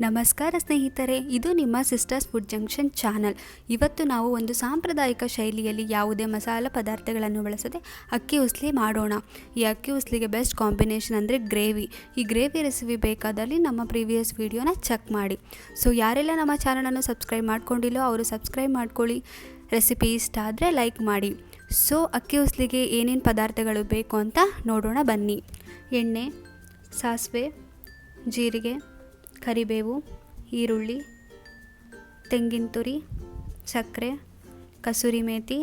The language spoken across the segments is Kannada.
ನಮಸ್ಕಾರ ಸ್ನೇಹಿತರೆ, ಇದು ನಿಮ್ಮ ಸಿಸ್ಟರ್ಸ್ ಫುಡ್ ಜಂಕ್ಷನ್ ಚಾನಲ್. ಇವತ್ತು ನಾವು ಒಂದು ಸಾಂಪ್ರದಾಯಿಕ ಶೈಲಿಯಲ್ಲಿ ಯಾವುದೇ ಮಸಾಲ ಪದಾರ್ಥಗಳನ್ನು ಬಳಸದೆ ಅಕ್ಕಿ ಉಸ್ಲಿ ಮಾಡೋಣ. ಈ ಅಕ್ಕಿ ಉಸ್ಲಿಗೆ ಬೆಸ್ಟ್ ಕಾಂಬಿನೇಷನ್ ಅಂದರೆ ಗ್ರೇವಿ. ಈ ಗ್ರೇವಿ ರೆಸಿಪಿ ಬೇಕಾದಲ್ಲಿ ನಮ್ಮ ಪ್ರೀವಿಯಸ್ ವಿಡಿಯೋನ ಚೆಕ್ ಮಾಡಿ. ಸೊ ಯಾರೆಲ್ಲ ನಮ್ಮ ಚಾನಲನ್ನು ಸಬ್ಸ್ಕ್ರೈಬ್ ಮಾಡ್ಕೊಂಡಿಲ್ಲೋ ಅವರು ಸಬ್ಸ್ಕ್ರೈಬ್ ಮಾಡ್ಕೊಳ್ಳಿ. ರೆಸಿಪಿ ಇಷ್ಟ ಆದರೆ ಲೈಕ್ ಮಾಡಿ. ಸೊ ಅಕ್ಕಿ ಉಸ್ಲಿಗೆ ಏನೇನು ಪದಾರ್ಥಗಳು ಬೇಕು ಅಂತ ನೋಡೋಣ ಬನ್ನಿ. ಎಣ್ಣೆ, ಸಾಸಿವೆ, ಜೀರಿಗೆ, ಕರಿಬೇವು, ಈರುಳ್ಳಿ, ತೆಂಗಿನ ತುರಿ, ಸಕ್ಕರೆ, ಕಸೂರಿ ಮೇಥಿ,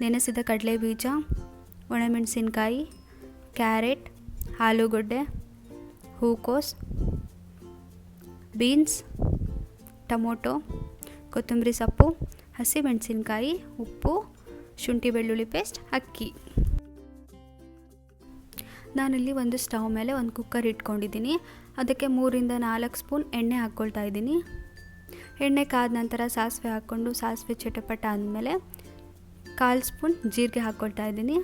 ನೆನೆಸಿದ ಕಡಲೆಬೀಜ, ಒಣಮೆಣಸಿನಕಾಯಿ, ಕ್ಯಾರೆಟ್, ಆಲೂಗಡ್ಡೆ, ಹೂಕೋಸು, ಬೀನ್ಸ್, ಟೊಮೊಟೊ, ಕೊತ್ತಂಬರಿ ಸೊಪ್ಪು, ಹಸಿಮೆಣಸಿನಕಾಯಿ, ಉಪ್ಪು, ಶುಂಠಿ ಬೆಳ್ಳುಳ್ಳಿ ಪೇಸ್ಟ್, ಅಕ್ಕಿ. ನಾನಿಲ್ಲಿ ಒಂದು ಸ್ಟವ್ ಮೇಲೆ ಒಂದು ಕುಕ್ಕರ್ ಇಟ್ಕೊಂಡಿದ್ದೀನಿ. ಅದಕ್ಕೆ 3-4 ಸ್ಪೂನ್ ಎಣ್ಣೆ ಹಾಕ್ಕೊಳ್ತಾ ಇದ್ದೀನಿ. ಎಣ್ಣೆ ಕಾದ ನಂತರ ಸಾಸಿವೆ ಹಾಕ್ಕೊಂಡು ಸಾಸಿವೆ ಚಟಪಟ ಆದಮೇಲೆ 1/4 ಸ್ಪೂನ್ ಜೀರಿಗೆ ಹಾಕ್ಕೊಳ್ತಾ ಇದ್ದೀನಿ.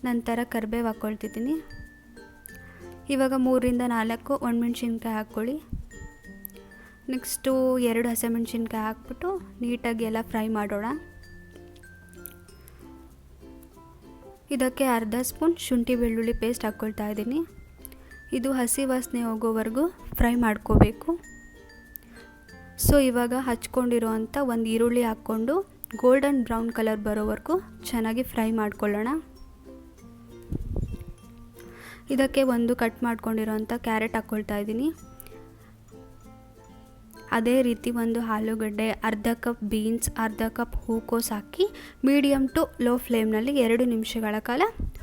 ನಂತರ ಕರಿಬೇವು ಹಾಕ್ಕೊಳ್ತಿದ್ದೀನಿ. ಇವಾಗ 3-4 ಒಣಮೆಣ್ಸಿನ್ಕಾಯಿ ಹಾಕ್ಕೊಳ್ಳಿ. ನೆಕ್ಸ್ಟು 2 ಹಸಿಮೆಣ್ಸಿನ್ಕಾಯಿ ಹಾಕ್ಬಿಟ್ಟು ನೀಟಾಗಿ ಎಲ್ಲ ಫ್ರೈ ಮಾಡೋಣ. ಇದಕ್ಕೆ 1/2 ಸ್ಪೂನ್ ಶುಂಠಿ ಬೆಳ್ಳುಳ್ಳಿ ಪೇಸ್ಟ್ ಹಾಕ್ಕೊಳ್ತಾ ಇದ್ದೀನಿ. ಇದು ಹಸಿ ವಾಸನೆ ಹೋಗೋವರೆಗೂ ಫ್ರೈ ಮಾಡ್ಕೋಬೇಕು. ಸೊ ಇವಾಗ ಹಚ್ಕೊಂಡಿರೋ ಅಂಥ ಒಂದು ಈರುಳ್ಳಿ ಹಾಕ್ಕೊಂಡು ಗೋಲ್ಡನ್ ಬ್ರೌನ್ ಕಲರ್ ಬರೋವರೆಗೂ ಚೆನ್ನಾಗಿ ಫ್ರೈ ಮಾಡ್ಕೊಳ್ಳೋಣ. ಇದಕ್ಕೆ ಒಂದು ಕಟ್ ಮಾಡ್ಕೊಂಡಿರೋ ಅಂಥ ಕ್ಯಾರೆಟ್ ಹಾಕ್ಕೊಳ್ತಾ ಇದ್ದೀನಿ. ಅದೇ ರೀತಿ ಒಂದು ಆಲೂಗಡ್ಡೆ, 1/2 ಕಪ್ ಬೀನ್ಸ್, 1/2 ಕಪ್ ಹೂಕೋಸು ಹಾಕಿ ಮೀಡಿಯಮ್ ಟು ಲೋ ಫ್ಲೇಮ್ನಲ್ಲಿ 2 ನಿಮಿಷಗಳ ಕಾಲ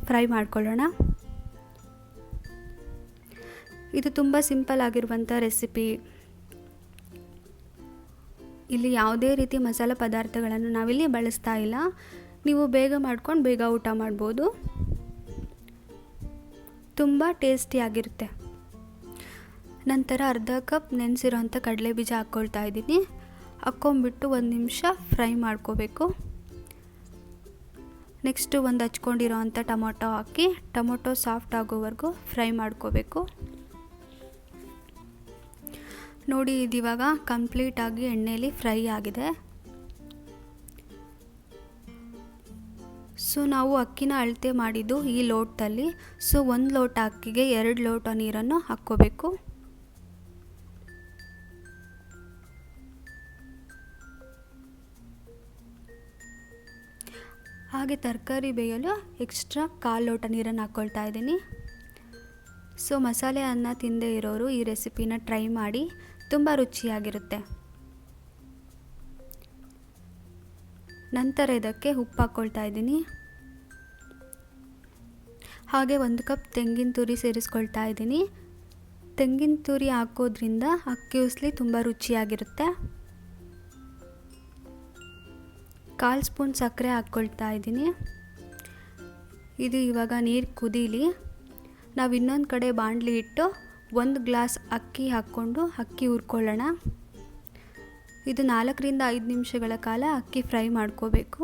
ಫ್ರೈ ಮಾಡ್ಕೊಳ್ಳೋಣ. ಇದು ತುಂಬ ಸಿಂಪಲ್ ಆಗಿರುವಂಥ ರೆಸಿಪಿ. ಇಲ್ಲಿ ಯಾವುದೇ ರೀತಿ ಮಸಾಲ ಪದಾರ್ಥಗಳನ್ನು ನಾವಿಲ್ಲಿ ಬಳಸ್ತಾ ಇಲ್ಲ. ನೀವು ಬೇಗ ಮಾಡ್ಕೊಂಡು ಬೇಗ ಊಟ ಮಾಡ್ಬೋದು. ತುಂಬ ಟೇಸ್ಟಿಯಾಗಿರುತ್ತೆ. ನಂತರ 1/2 ಕಪ್ ನೆನೆಸಿರೋಂಥ ಕಡಲೆಬೀಜ ಹಾಕ್ಕೊಳ್ತಾ ಇದ್ದೀನಿ. ಹಾಕ್ಕೊಂಬಿಟ್ಟು 1 ನಿಮಿಷ ಫ್ರೈ ಮಾಡ್ಕೋಬೇಕು. ನೆಕ್ಸ್ಟು ಒಂದು ಹಚ್ಕೊಂಡಿರೋ ಅಂಥ ಟೊಮೊಟೊ ಹಾಕಿ ಟೊಮೊಟೊ ಸಾಫ್ಟ್ ಆಗೋವರೆಗೂ ಫ್ರೈ ಮಾಡ್ಕೋಬೇಕು. ನೋಡಿ, ಇದಿವಾಗ ಕಂಪ್ಲೀಟಾಗಿ ಎಣ್ಣೆಯಲ್ಲಿ ಫ್ರೈ ಆಗಿದೆ. ಸೊ ನಾವು ಅಕ್ಕಿನ ಅಳತೆ ಮಾಡಿದ್ದು ಈ ಲೋಟದಲ್ಲಿ. ಸೊ 1 ಲೋಟ ಅಕ್ಕಿಗೆ 2 ಲೋಟ ನೀರನ್ನು ಹಾಕ್ಕೋಬೇಕು. ಹಾಗೆ ತರಕಾರಿ ಬೇಯಲು ಎಕ್ಸ್ಟ್ರಾ 1/4 ಲೋಟ ನೀರನ್ನು ಹಾಕ್ಕೊಳ್ತಾ ಇದ್ದೀನಿ. ಸೊ ಮಸಾಲೆ ಅನ್ನ ತಿಂದೇ ಇರೋರು ಈ ರೆಸಿಪಿನ ಟ್ರೈ ಮಾಡಿ, ತುಂಬ ರುಚಿಯಾಗಿರುತ್ತೆ. ನಂತರ ಇದಕ್ಕೆ ಉಪ್ಪು ಹಾಕ್ಕೊಳ್ತಾ ಇದ್ದೀನಿ. ಹಾಗೆ 1 ಕಪ್ ತೆಂಗಿನ ತುರಿ ಸೇರಿಸ್ಕೊಳ್ತಾ ಇದ್ದೀನಿ. ತೆಂಗಿನ ತುರಿ ಹಾಕೋದ್ರಿಂದ ಅಕ್ಕಿ ಉಸ್ಲಿ ತುಂಬ ರುಚಿಯಾಗಿರುತ್ತೆ. 1/4 ಸ್ಪೂನ್ ಸಕ್ಕರೆ ಹಾಕ್ಕೊಳ್ತಾ ಇದ್ದೀನಿ. ಇದು ಇವಾಗ ನೀರು ಕುದೀಲಿ. ನಾವು ಇನ್ನೊಂದು ಕಡೆ ಬಾಣಲಿ ಇಟ್ಟು 1 ಗ್ಲಾಸ್ ಅಕ್ಕಿ ಹಾಕ್ಕೊಂಡು ಅಕ್ಕಿ ಹುರ್ಕೊಳ್ಳೋಣ. ಇದು 4-5 ನಿಮಿಷಗಳ ಕಾಲ ಅಕ್ಕಿ ಫ್ರೈ ಮಾಡ್ಕೋಬೇಕು.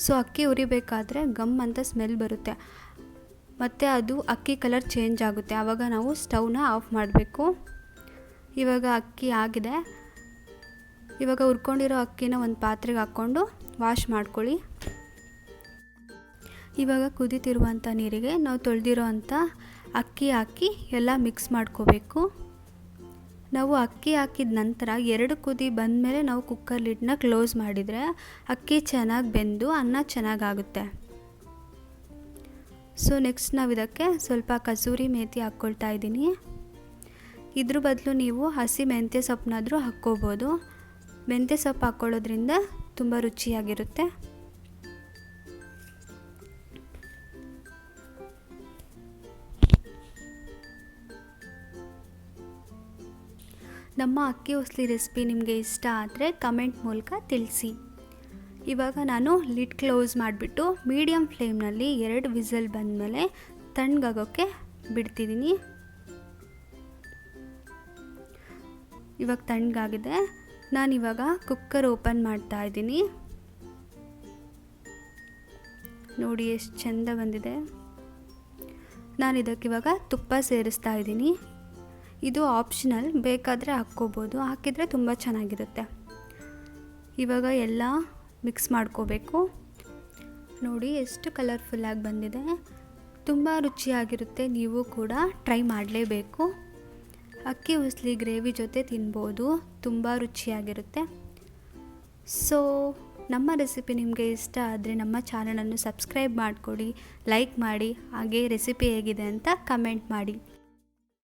ಸೊ ಅಕ್ಕಿ ಹುರಿಬೇಕಾದ್ರೆ ಗಮ್ ಅಂತ ಸ್ಮೆಲ್ ಬರುತ್ತೆ ಮತ್ತು ಅದು ಅಕ್ಕಿ ಕಲರ್ ಚೇಂಜ್ ಆಗುತ್ತೆ. ಆವಾಗ ನಾವು ಸ್ಟವ್ನ ಆಫ್ ಮಾಡಬೇಕು. ಇವಾಗ ಅಕ್ಕಿ ಆಗಿದೆ. ಇವಾಗ ಹುರ್ಕೊಂಡಿರೋ ಅಕ್ಕಿನ ಒಂದು ಪಾತ್ರೆಗೆ ಹಾಕ್ಕೊಂಡು ವಾಶ್ ಮಾಡ್ಕೊಳ್ಳಿ. ಇವಾಗ ಕುದೀತಿರುವಂಥ ನೀರಿಗೆ ನಾವು ತೊಳೆದಿರೋ ಅಂಥ ಅಕ್ಕಿ ಹಾಕಿ ಎಲ್ಲ ಮಿಕ್ಸ್ ಮಾಡ್ಕೋಬೇಕು. ನಾವು ಅಕ್ಕಿ ಹಾಕಿದ ನಂತರ 2 ಕುದಿ ಬಂದಮೇಲೆ ನಾವು ಕುಕ್ಕರ್ ಲಿಡ್ನ ಕ್ಲೋಸ್ ಮಾಡಿದರೆ ಅಕ್ಕಿ ಚೆನ್ನಾಗಿ ಬೆಂದು ಅನ್ನ ಚೆನ್ನಾಗಾಗುತ್ತೆ. ಸೊ ನೆಕ್ಸ್ಟ್ ನಾವು ಇದಕ್ಕೆ ಸ್ವಲ್ಪ ಕಸೂರಿ ಮೇಥಿ ಹಾಕ್ಕೊಳ್ತಾ ಇದ್ದೀನಿ. ಇದ್ರ ಬದಲು ನೀವು ಹಸಿ ಮೆಂತ್ಯ ಸೊಪ್ಪನ್ನಾದರೂ ಹಾಕ್ಕೋಬೋದು. ಮೆಂತ್ಯ ಸೊಪ್ಪು ಹಾಕ್ಕೊಳ್ಳೋದ್ರಿಂದ ತುಂಬ ರುಚಿಯಾಗಿರುತ್ತೆ. ನಮ್ಮ ಅಕ್ಕಿ ಉಸ್ಲಿ ರೆಸಿಪಿ ನಿಮಗೆ ಇಷ್ಟ ಆದರೆ ಕಮೆಂಟ್ ಮೂಲಕ ತಿಳಿಸಿ. ಇವಾಗ ನಾನು ಲಿಡ್ ಕ್ಲೋಸ್ ಮಾಡಿಬಿಟ್ಟು ಮೀಡಿಯಮ್ ಫ್ಲೇಮ್ನಲ್ಲಿ 2 ವಿಸಲ್ ಬಂದಮೇಲೆ ತಣ್ಣಗಾಗೋಕ್ಕೆ ಬಿಡ್ತಿದ್ದೀನಿ. ಇವಾಗ ತಣ್ಣಗಾಗಿದೆ. ನಾನಿವಾಗ ಕುಕ್ಕರ್ ಓಪನ್ ಮಾಡ್ತಾ ಇದ್ದೀನಿ. ನೋಡಿ ಎಷ್ಟು ಚೆಂದ ಬಂದಿದೆ. ನಾನು ಇದಕ್ಕಿವಾಗ ತುಪ್ಪ ಸೇರಿಸ್ತಾ ಇದ್ದೀನಿ. ಇದು ಆಪ್ಷನಲ್, ಬೇಕಾದರೆ ಹಾಕ್ಕೋಬೋದು, ಹಾಕಿದರೆ ತುಂಬ ಚೆನ್ನಾಗಿರುತ್ತೆ. ಇವಾಗ ಎಲ್ಲ ಮಿಕ್ಸ್ ಮಾಡ್ಕೋಬೇಕು. ನೋಡಿ ಎಷ್ಟು ಕಲರ್ಫುಲ್ಲಾಗಿ ಬಂದಿದೆ, ತುಂಬ ರುಚಿಯಾಗಿರುತ್ತೆ. ನೀವು ಕೂಡ ಟ್ರೈ ಮಾಡಲೇಬೇಕು. ಅಕ್ಕಿ ಉಸ್ಲಿ ಗ್ರೇವಿ ಜೊತೆ ತಿನ್ಬೋದು, ತುಂಬ ರುಚಿಯಾಗಿರುತ್ತೆ. ಸೊ ನಮ್ಮ ರೆಸಿಪಿ ನಿಮಗೆ ಇಷ್ಟ ಆದರೆ ನಮ್ಮ ಚಾನಲನ್ನು ಸಬ್ಸ್ಕ್ರೈಬ್ ಮಾಡಿಕೊಡಿ, ಲೈಕ್ ಮಾಡಿ, ಹಾಗೆ ರೆಸಿಪಿ ಹೇಗಿದೆ ಅಂತ ಕಮೆಂಟ್ ಮಾಡಿ.